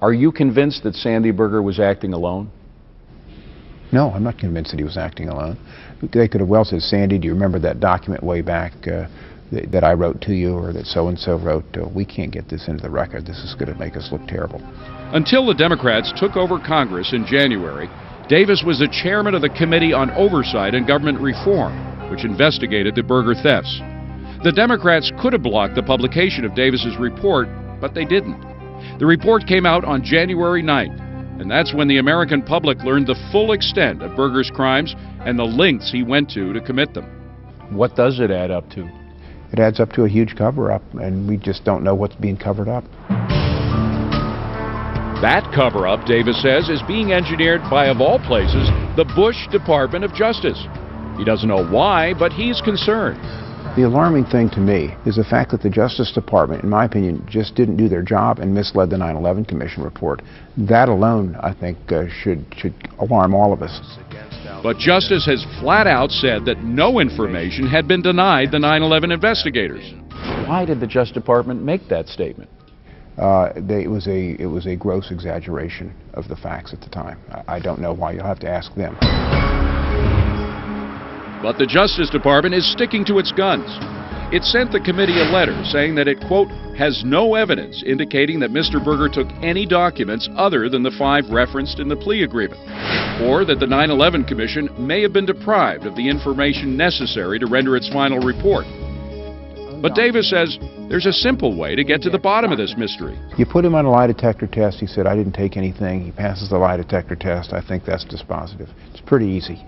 Are you convinced that Sandy Berger was acting alone? No, I'm not convinced that he was acting alone. They could have well said, Sandy, do you remember that document way back that I wrote to you, or that so-and-so wrote? We can't get this into the record. This is going to make us look terrible. Until the Democrats took over Congress in January, Davis was the chairman of the Committee on Oversight and Government Reform, which investigated the Berger thefts. The Democrats could have blocked the publication of Davis's report, but they didn't. The report came out on January 9th, and that's when the American public learned the full extent of Berger's crimes and the lengths he went to commit them. What does it add up to? It adds up to a huge cover-up, and we just don't know what's being covered up. That cover-up, Davis says, is being engineered by, of all places, the Bush Department of Justice. He doesn't know why, but he's concerned. The alarming thing to me is the fact that the Justice Department, in my opinion, just didn't do their job and misled the 9/11 Commission report. That alone, I think, should alarm all of us. But Justice has flat out said that no information had been denied the 9/11 investigators. Why did the Justice Department make that statement? It was a gross exaggeration of the facts at the time. I don't know why. You'll have to ask them. But the Justice Department is sticking to its guns. It sent the committee a letter saying that it, quote, has no evidence indicating that Mr. Berger took any documents other than the 5 referenced in the plea agreement, or that the 9/11 Commission may have been deprived of the information necessary to render its final report. But Davis says there's a simple way to get to the bottom of this mystery. You put him on a lie detector test. He said, I didn't take anything. He passes the lie detector test. I think that's dispositive. It's pretty easy.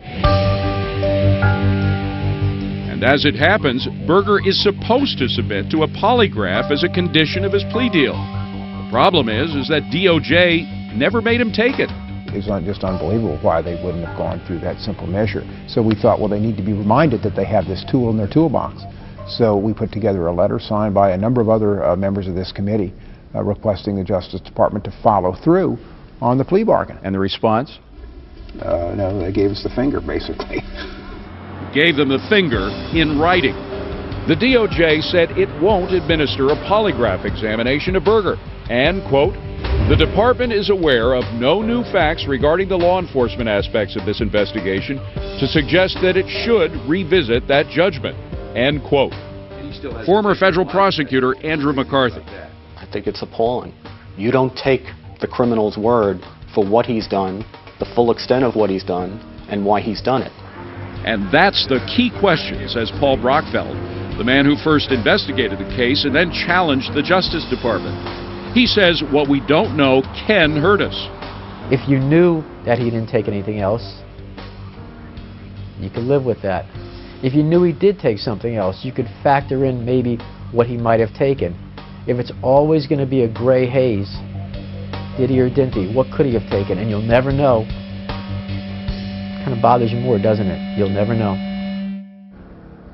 And as it happens, Berger is supposed to submit to a polygraph as a condition of his plea deal. The problem is that DOJ never made him take it. It's just unbelievable why they wouldn't have gone through that simple measure. So we thought, well, they need to be reminded that they have this tool in their toolbox. So we put together a letter signed by a number of other members of this committee requesting the Justice Department to follow through on the plea bargain. And the response? No, they gave us the finger, basically. Gave them the finger in writing. The DOJ said it won't administer a polygraph examination of Berger. And, quote, the department is aware of no new facts regarding the law enforcement aspects of this investigation to suggest that it should revisit that judgment. End quote. Former federal prosecutor Andrew McCarthy. I think it's appalling. You don't take the criminal's word for what he's done, the full extent of what he's done, and why he's done it. And that's the key question, says Paul Brockfeld, the man who first investigated the case and then challenged the Justice Department. He says what we don't know can hurt us. If you knew that he didn't take anything else, you could live with that. If you knew he did take something else, you could factor in maybe what he might have taken. If it's always going to be a gray haze, did he or didn't he? What could he have taken? And you'll never know. Kind of bothers you more, doesn't it? You'll never know.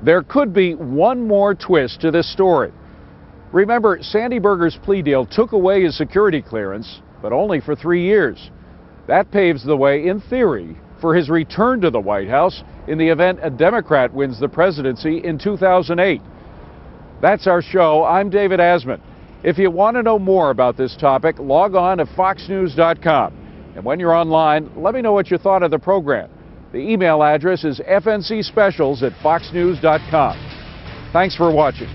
There could be one more twist to this story. Remember, Sandy Berger's plea deal took away his security clearance, but only for 3 years. That paves the way, in theory, for his return to the White House in the event a Democrat wins the presidency in 2008. That's our show. I'm David Asman. If you want to know more about this topic, log on to foxnews.com. And when you're online, let me know what you thought of the program. The email address is fncspecials@foxnews.com. Thanks for watching.